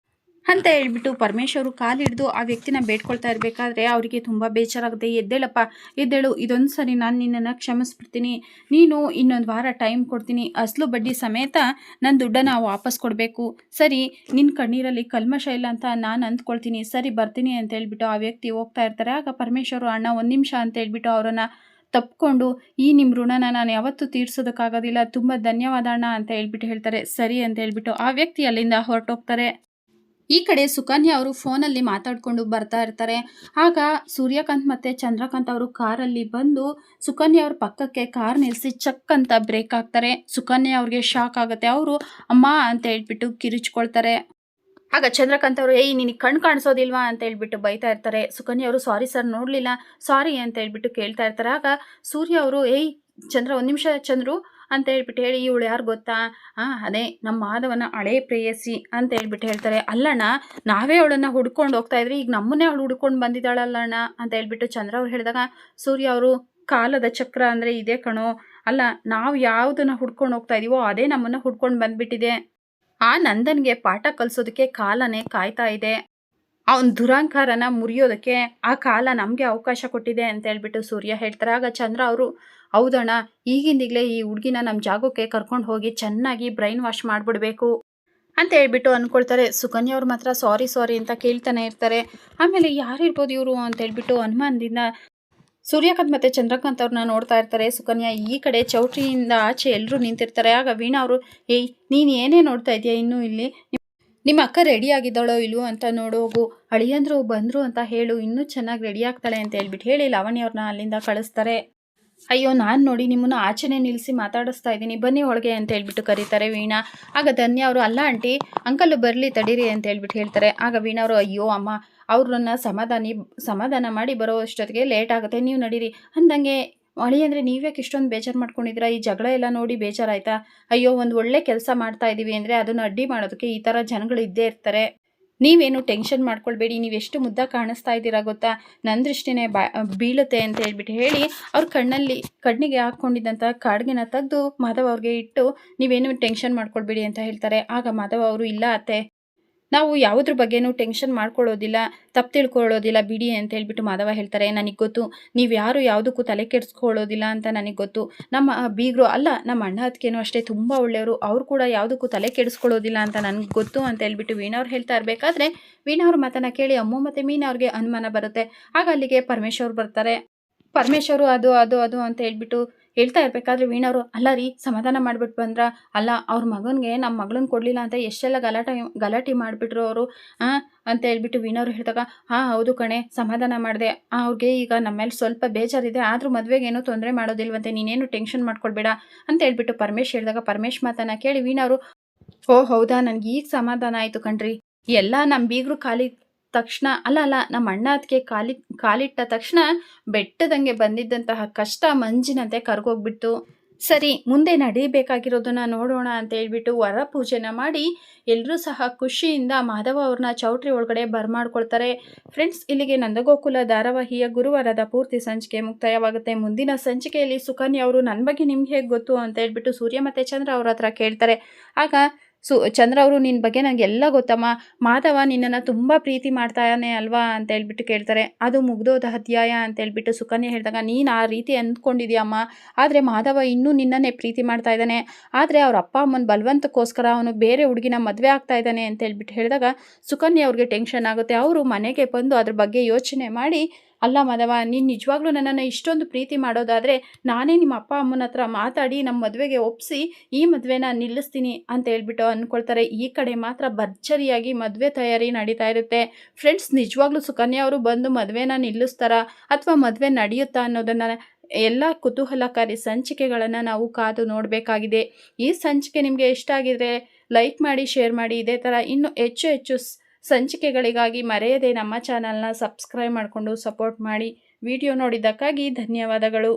ಅಂತ ಹೇಳ್ಬಿಟ್ಟು ಪರಮೇಶ್ವರು ಕಾಲು ಹಿಡಿದು ಆ ವ್ಯಕ್ತಿನ ಬೇಡ್ಕೊಳ್ತಾ ಇರಬೇಕಾದ್ರೆ ಅವರಿಗೆ ತುಂಬ ಬೇಜಾರಾಗುತ್ತೆ. ಎದ್ದೇಳಪ್ಪ ಎದ್ದೇಳು, ಇದೊಂದು ಸರಿ ನಾನು ನಿನ್ನನ್ನು ಕ್ಷಮಿಸ್ಬಿಡ್ತೀನಿ, ನೀನು ಇನ್ನೊಂದು ವಾರ ಟೈಮ್ ಕೊಡ್ತೀನಿ, ಅಸಲು ಬಡ್ಡಿ ಸಮೇತ ನನ್ನ ದುಡ್ಡನ್ನು ವಾಪಸ್ ಕೊಡಬೇಕು, ಸರಿ ನಿನ್ನ ಕಣ್ಣೀರಲ್ಲಿ ಕಲ್ಮಶ ಇಲ್ಲ ಅಂತ ನಾನು ಅಂದ್ಕೊಳ್ತೀನಿ, ಸರಿ ಬರ್ತೀನಿ ಅಂತ ಹೇಳ್ಬಿಟ್ಟು ಆ ವ್ಯಕ್ತಿ ಹೋಗ್ತಾ ಇರ್ತಾರೆ. ಆಗ ಪರಮೇಶ್ವರು, ಅಣ್ಣ ಒಂದು ನಿಮಿಷ ಅಂತ ಹೇಳ್ಬಿಟ್ಟು ಅವರನ್ನು ತಪ್ಪಿಕೊಂಡು, ಈ ನಿಮ್ಮ ಋಣನ ನಾನು ಯಾವತ್ತೂ ತೀರ್ಸೋದಕ್ಕಾಗೋದಿಲ್ಲ, ತುಂಬ ಧನ್ಯವಾದ ಅಣ್ಣ ಅಂತ ಹೇಳ್ಬಿಟ್ಟು ಹೇಳ್ತಾರೆ. ಸರಿ ಅಂತ ಹೇಳ್ಬಿಟ್ಟು ಆ ವ್ಯಕ್ತಿ ಅಲ್ಲಿಂದ ಹೊರಟೋಗ್ತಾರೆ. ಈ ಕಡೆ ಸುಕನ್ಯಾ ಅವರು ಫೋನಲ್ಲಿ ಮಾತಾಡಿಕೊಂಡು ಬರ್ತಾ ಇರ್ತಾರೆ. ಆಗ ಸೂರ್ಯಕಾಂತ್ ಮತ್ತು ಚಂದ್ರಕಾಂತ್ ಅವರು ಕಾರಲ್ಲಿ ಬಂದು ಸುಕನ್ಯಾ ಅವ್ರ ಪಕ್ಕಕ್ಕೆ ಕಾರ್ ನಿಲ್ಲಿಸಿ ಚಕ್ ಅಂತ ಬ್ರೇಕ್ ಹಾಕ್ತಾರೆ. ಸುಕನ್ಯಾ ಅವ್ರಿಗೆ ಶಾಕ್ ಆಗುತ್ತೆ. ಅವರು ಅಮ್ಮ ಅಂತ ಹೇಳ್ಬಿಟ್ಟು ಕಿರಿಚ್ಕೊಳ್ತಾರೆ. ಆಗ ಚಂದ್ರಕಾಂತ್ ಅವರು, ನಿನಗೆ ಕಣ್ಣು ಕಾಣಿಸೋದಿಲ್ವಾ ಅಂತ ಹೇಳ್ಬಿಟ್ಟು ಬೈತಾ ಇರ್ತಾರೆ. ಸುಕನ್ಯಾ ಅವರು, ಸಾರಿ ಸರ್ ನೋಡಲಿಲ್ಲ, ಸಾರಿ ಅಂತ ಹೇಳ್ಬಿಟ್ಟು ಕೇಳ್ತಾ ಇರ್ತಾರೆ. ಆಗ ಸೂರ್ಯ ಅವರು, ಚಂದ್ರ ಒಂದು ನಿಮಿಷ ಚಂದ್ರು ಅಂತ ಹೇಳ್ಬಿಟ್ಟು ಹೇಳಿ, ಇವಳು ಯಾರು ಗೊತ್ತಾ, ಅದೇ ನಮ್ಮ ಮಾಧವನ ಹಳೇ ಪ್ರೇಯಸಿ ಅಂತ ಹೇಳ್ಬಿಟ್ಟು ಹೇಳ್ತಾರೆ. ಅಲ್ಲಣ್ಣ ನಾವೇ ಅವಳನ್ನು ಹುಡ್ಕೊಂಡು ಹೋಗ್ತಾ ಇದ್ರಿ, ಈಗ ನಮ್ಮನ್ನೇ ಅವಳು ಹುಡ್ಕೊಂಡು ಬಂದಿದ್ದಾಳಲ್ಲಣ್ಣ ಅಂತ ಹೇಳ್ಬಿಟ್ಟು ಚಂದ್ರ ಅವ್ರು ಹೇಳಿದಾಗ, ಸೂರ್ಯ ಅವರು, ಕಾಲದ ಚಕ್ರ ಅಂದರೆ ಇದೇ ಕಣೋ, ಅಲ್ಲ ನಾವು ಯಾವುದನ್ನು ಹುಡ್ಕೊಂಡು ಹೋಗ್ತಾ ಇದೀವೋ ಅದೇ ನಮ್ಮನ್ನು ಹುಡ್ಕೊಂಡು ಬಂದುಬಿಟ್ಟಿದೆ, ಆ ನಂದನ್ಗೆ ಪಾಠ ಕಲಿಸೋದಕ್ಕೆ ಕಾಲನೇ ಕಾಯ್ತಾ ಇದೆ, ಅವನ ದುರಾಂಕಾರನ ಮುರಿಯೋದಕ್ಕೆ ಆ ಕಾಲ ನಮಗೆ ಅವಕಾಶ ಕೊಟ್ಟಿದೆ ಅಂತ ಹೇಳ್ಬಿಟ್ಟು ಸೂರ್ಯ ಹೇಳ್ತಾರೆ. ಆಗ ಚಂದ್ರ ಅವರು, ಹೌದಣ್ಣ ಈಗಿಂದೀಗಲೇ ಈ ಹುಡುಗಿನ ನಮ್ಮ ಜಾಗಕ್ಕೆ ಕರ್ಕೊಂಡು ಹೋಗಿ ಚೆನ್ನಾಗಿ ಬ್ರೈನ್ ವಾಶ್ ಮಾಡಿಬಿಡ್ಬೇಕು ಅಂತ ಹೇಳ್ಬಿಟ್ಟು ಅಂದ್ಕೊಳ್ತಾರೆ. ಸುಕನ್ಯಾ ಅವ್ರು ಮಾತ್ರ ಸಾರಿ ಸಾರಿ ಅಂತ ಕೇಳ್ತಾನೆ ಇರ್ತಾರೆ. ಆಮೇಲೆ ಯಾರಿರ್ಬೋದು ಇವರು ಅಂತ ಹೇಳ್ಬಿಟ್ಟು ಅನುಮಾನದಿಂದ ಸೂರ್ಯಕಾಂತ್ ಮತ್ತು ಚಂದ್ರಕಾಂತ್ ಅವ್ರನ್ನ ನೋಡ್ತಾ ಇರ್ತಾರೆ. ಸುಕನ್ಯಾ ಈ ಕಡೆ ಚೌಟ್ರಿಯಿಂದ ಆಚೆ ಎಲ್ಲರೂ ನಿಂತಿರ್ತಾರೆ. ಆಗ ವೀಣಾ ಅವರು, ನೀನು ಏನೇ ನೋಡ್ತಾ ಇದೆಯಾ ಇನ್ನೂ ಇಲ್ಲಿ, ನಿಮ್ಮ ಅಕ್ಕ ರೆಡಿ ಆಗಿದ್ದಾಳೋ ಇಲ್ವೋ ಅಂತ ನೋಡೋಗು, ಅಳಿಯಂದ್ರು ಬಂದರು ಅಂತ ಹೇಳು, ಇನ್ನೂ ಚೆನ್ನಾಗಿ ರೆಡಿ ಆಗ್ತಾಳೆ ಅಂತ ಹೇಳ್ಬಿಟ್ಟು ಹೇಳಿ ಲಾವಣ್ಯ ಅವ್ರನ್ನ ಅಲ್ಲಿಂದ ಕಳಿಸ್ತಾರೆ. ಅಯ್ಯೋ ನಾನು ನೋಡಿ ನಿಮ್ಮನ್ನು ಆಚೆನೇ ನಿಲ್ಲಿಸಿ ಮಾತಾಡಿಸ್ತಾ ಇದ್ದೀನಿ, ಬನ್ನಿ ಒಳಗೆ ಅಂತ ಹೇಳ್ಬಿಟ್ಟು ಕರೀತಾರೆ ವೀಣಾ. ಆಗ ಧನ್ಯ ಅವರು, ಅಲ್ಲ ಆಂಟಿ ಅಂಕಲ್ ಬರಲಿ ತಡೀರಿ ಅಂತ ಹೇಳ್ಬಿಟ್ಟು ಹೇಳ್ತಾರೆ. ಆಗ ವೀಣಾ ಅವರು, ಅಯ್ಯೋ ಅಮ್ಮ ಅವ್ರನ್ನ ಸಮಾಧಾನ ಮಾಡಿ ಬರೋ ಅಷ್ಟೊತ್ತಿಗೆ ಲೇಟ್ ಆಗುತ್ತೆ, ನೀವು ನಡೀರಿ ಅಂದಂಗೆ, ಅಂದರೆ ನೀವ್ಯಾಕೆ ಇಷ್ಟೊಂದು ಬೇಜಾರು ಮಾಡ್ಕೊಂಡಿದ್ದೀರಾ, ಈ ಜಗಳ ಎಲ್ಲ ನೋಡಿ ಬೇಜಾರಾಯ್ತಾ, ಅಯ್ಯೋ ಒಂದು ಒಳ್ಳೆ ಕೆಲಸ ಮಾಡ್ತಾ ಇದ್ದೀವಿ ಅಂದರೆ ಅದನ್ನು ಅಡ್ಡಿ ಮಾಡೋದಕ್ಕೆ ಈ ಥರ ಜನಗಳು ಇದ್ದೇ ಇರ್ತಾರೆ, ನೀವೇನು ಟೆನ್ಷನ್ ಮಾಡ್ಕೊಳ್ಬೇಡಿ, ನೀವೆಷ್ಟು ಮುದ್ದ ಕಾಣಿಸ್ತಾ ಇದ್ದೀರಾ ಗೊತ್ತಾ, ನನ್ನ ದೃಷ್ಟಿನೇ ಬೀಳುತ್ತೆ ಅಂತ ಹೇಳ್ಬಿಟ್ಟು ಹೇಳಿ ಅವ್ರ ಕಣ್ಣಿಗೆ ಹಾಕ್ಕೊಂಡಿದ್ದಂಥ ಕಾಡ್ಗೆನ ತೆಗೆದು ಮಾಧವ್ ಅವ್ರಿಗೆ ಇಟ್ಟು, ನೀವೇನು ಟೆನ್ಷನ್ ಮಾಡ್ಕೊಳ್ಬೇಡಿ ಅಂತ ಹೇಳ್ತಾರೆ. ಆಗ ಮಾಧವ್ ಅವರು, ಇಲ್ಲ ಅತ್ತೆ ನಾವು ಯಾವುದ್ರ ಬಗ್ಗೆನೂ ಟೆನ್ಷನ್ ಮಾಡ್ಕೊಳ್ಳೋದಿಲ್ಲ, ತಪ್ಪು ತಿಳ್ಕೊಳ್ಳೋದಿಲ್ಲ ಬಿಡಿ ಅಂತ ಹೇಳ್ಬಿಟ್ಟು ಮಾಧವ ಹೇಳ್ತಾರೆ. ನನಗೆ ಗೊತ್ತು, ನೀವು ಯಾರು ಯಾವುದಕ್ಕೂ ತಲೆ ಕೆಡಿಸ್ಕೊಳ್ಳೋದಿಲ್ಲ ಅಂತ ನನಗೆ ಗೊತ್ತು. ನಮ್ಮ ಬೀಗರು ಅಲ್ಲ, ನಮ್ಮ ಅಣ್ಣ ಅತ್ತಿಗೆನೂ ಅಷ್ಟೇ ತುಂಬ ಒಳ್ಳೆಯವರು, ಅವ್ರು ಕೂಡ ಯಾವುದಕ್ಕೂ ತಲೆ ಕೆಡಿಸ್ಕೊಳ್ಳೋದಿಲ್ಲ ಅಂತ ನನಗೆ ಗೊತ್ತು ಅಂತ ಹೇಳ್ಬಿಟ್ಟು ವೀಣಾ ಅವ್ರು ಹೇಳ್ತಾ ಇರಬೇಕಾದ್ರೆ, ವೀಣಾ ಅವ್ರ ಮಾತನ್ನು ಕೇಳಿ ಅಮ್ಮು ಮತ್ತು ಮೀನಾ ಅವ್ರಿಗೆ ಅನುಮಾನ ಬರುತ್ತೆ. ಆಗ ಅಲ್ಲಿಗೆ ಪರಮೇಶ್ವರ್ ಬರ್ತಾರೆ. ಪರಮೇಶ್ವರು ಅದು ಅದು ಅದು ಅಂತ ಹೇಳ್ಬಿಟ್ಟು ಹೇಳ್ತಾ ಇರಬೇಕಾದ್ರೆ ವೀಣವರು, ಅಲ್ಲ ರೀ ಸಮಾಧಾನ ಮಾಡಿಬಿಟ್ಟು ಬಂದ್ರ, ಅಲ್ಲ ಅವ್ರ ಮಗನಿಗೆ ನಮ್ಮ ಮಗಳನ್ನ ಕೊಡಲಿಲ್ಲ ಅಂತ ಎಷ್ಟೆಲ್ಲ ಗಲಾಟೆ ಮಾಡಿಬಿಟ್ರು ಅವರು ಅಂತ ಹೇಳ್ಬಿಟ್ಟು ವೀಣವರು ಹೇಳಿದಾಗ, ಹಾಂ ಹೌದು ಕಣೆ ಸಮಾಧಾನ ಮಾಡಿದೆ, ಅವ್ರಿಗೆ ಈಗ ನಮ್ಮ ಮೇಲೆ ಸ್ವಲ್ಪ ಬೇಜಾರಿದೆ, ಆದರೂ ಮದುವೆಗೆ ಏನೂ ತೊಂದರೆ ಮಾಡೋದಿಲ್ವಂತೆ, ನೀನೇನು ಟೆನ್ಷನ್ ಮಾಡ್ಕೊಳ್ಬೇಡ ಅಂತ ಹೇಳ್ಬಿಟ್ಟು ಪರಮೇಶ್ ಹೇಳಿದಾಗ, ಪರಮೇಶ್ ಮಾತನ್ನು ಕೇಳಿ ವೀಣವರು, ಓ ಹೌದಾ, ನನಗೆ ಈಗ ಸಮಾಧಾನ ಆಯಿತು ಕಣ್ರಿ, ಎಲ್ಲ ನಮ್ಮ ಬೀಗರು ತಕ್ಷಣ ಅಲ್ಲ ನಮ್ಮ ಅಣ್ಣ ಅದಕ್ಕೆ ಕಾಲಿಟ್ಟ ತಕ್ಷಣ ಬೆಟ್ಟದಂಗೆ ಬಂದಿದ್ದಂತಹ ಕಷ್ಟ ಮಂಜಿನಂತೆ ಕರ್ಗೋಗ್ಬಿಟ್ಟು, ಸರಿ ಮುಂದೆ ನಡೀಬೇಕಾಗಿರೋದನ್ನ ನೋಡೋಣ ಅಂತ ಹೇಳ್ಬಿಟ್ಟು ವರ ಪೂಜೆನ ಮಾಡಿ ಎಲ್ಲರೂ ಸಹ ಖುಷಿಯಿಂದ ಮಾಧವ ಅವ್ರನ್ನ ಚೌಟ್ರಿ ಒಳಗಡೆ ಬರ್ಮಾಡ್ಕೊಳ್ತಾರೆ. ಫ್ರೆಂಡ್ಸ್, ಇಲ್ಲಿಗೆ ನಂದಗೋಕುಲ ಧಾರಾವಾಹಿಯ ಗುರುವಾರದ ಪೂರ್ತಿ ಸಂಚಿಕೆ ಮುಕ್ತಾಯವಾಗುತ್ತೆ. ಮುಂದಿನ ಸಂಚಿಕೆಯಲ್ಲಿ ಸುಕನ್ಯಾ ಅವರು ನನ್ನ ಬಗ್ಗೆ ನಿಮ್ಗೆ ಹೇಗೆ ಗೊತ್ತು ಅಂತ ಹೇಳ್ಬಿಟ್ಟು ಸೂರ್ಯ ಮತ್ತು ಚಂದ್ರ ಅವ್ರ ಹತ್ರ ಕೇಳ್ತಾರೆ. ಆಗ ಚಂದ್ರ ಅವರು, ನಿನ್ನ ಬಗ್ಗೆ ನನಗೆಲ್ಲ ಗೊತ್ತಮ್ಮ, ಮಾಧವ ನಿನ್ನನ್ನು ತುಂಬ ಪ್ರೀತಿ ಮಾಡ್ತಾನೆ ಅಲ್ವಾ ಅಂತ ಹೇಳ್ಬಿಟ್ಟು ಕೇಳ್ತಾರೆ. ಅದು ಮುಗ್ದೋದ ಅಧ್ಯಾಯ ಅಂತ ಹೇಳ್ಬಿಟ್ಟು ಸುಕನ್ಯಾ ಹೇಳಿದಾಗ, ನೀನು ಆ ರೀತಿ ಅಂದ್ಕೊಂಡಿದ್ಯಮ್ಮ, ಆದರೆ ಮಾಧವ ಇನ್ನೂ ನಿನ್ನನ್ನೇ ಪ್ರೀತಿ ಮಾಡ್ತಾ ಇದ್ದಾನೆ, ಆದರೆ ಅವ್ರ ಅಪ್ಪ ಅಮ್ಮನ ಬಲವಂತಕ್ಕೋಸ್ಕರ ಅವನು ಬೇರೆ ಹುಡುಗಿನ ಮದುವೆ ಆಗ್ತಾ ಇದ್ದಾನೆ ಅಂತ ಹೇಳ್ಬಿಟ್ಟು ಹೇಳಿದಾಗ ಸುಕನ್ಯಾ ಅವ್ರಿಗೆ ಟೆನ್ಷನ್ ಆಗುತ್ತೆ. ಅವರು ಮನೆಗೆ ಬಂದು ಅದ್ರ ಬಗ್ಗೆ ಯೋಚನೆ ಮಾಡಿ, ಅಲ್ಲ ಮಾಧವ, ನೀನು ನಿಜವಾಗ್ಲೂ ನನ್ನನ್ನು ಇಷ್ಟೊಂದು ಪ್ರೀತಿ ಮಾಡೋದಾದರೆ ನಾನೇ ನಿಮ್ಮ ಅಪ್ಪ ಅಮ್ಮನ ಹತ್ರ ಮಾತಾಡಿ ನಮ್ಮ ಮದುವೆಗೆ ಒಪ್ಪಿಸಿ ಈ ಮದುವೆನ ನಿಲ್ಲಿಸ್ತೀನಿ ಅಂತ ಹೇಳ್ಬಿಟ್ಟು ಅಂದ್ಕೊಳ್ತಾರೆ. ಈ ಕಡೆ ಮಾತ್ರ ಭರ್ಜರಿಯಾಗಿ ಮದುವೆ ತಯಾರಿ ನಡೀತಾ ಇರುತ್ತೆ. ಫ್ರೆಂಡ್ಸ್, ನಿಜವಾಗ್ಲೂ ಸುಕನ್ಯಾ ಅವರು ಬಂದು ಮದುವೆನ ನಿಲ್ಲಿಸ್ತಾರಾ ಅಥವಾ ಮದುವೆ ನಡೆಯುತ್ತಾ ಅನ್ನೋದನ್ನು ಎಲ್ಲ ಕುತೂಹಲಕಾರಿ ಸಂಚಿಕೆಗಳನ್ನು ನಾವು ಕಾದು ನೋಡಬೇಕಾಗಿದೆ. ಈ ಸಂಚಿಕೆ ನಿಮಗೆ ಇಷ್ಟ ಆಗಿದ್ರೆ ಲೈಕ್ ಮಾಡಿ, ಶೇರ್ ಮಾಡಿ. ಇದೇ ಥರ ಇನ್ನೂ ಹೆಚ್ಚು ಹೆಚ್ಚು ಸಂಚಿಕೆಗಳಿಗಾಗಿ ಮರೆಯದೆ ನಮ್ಮ ಚಾನಲ್ನ ಸಬ್ಸ್ಕ್ರೈಬ್ ಮಾಡಿಕೊಂಡು ಸಪೋರ್ಟ್ ಮಾಡಿ. ವಿಡಿಯೋ ನೋಡಿದ್ದಕ್ಕಾಗಿ ಧನ್ಯವಾದಗಳು.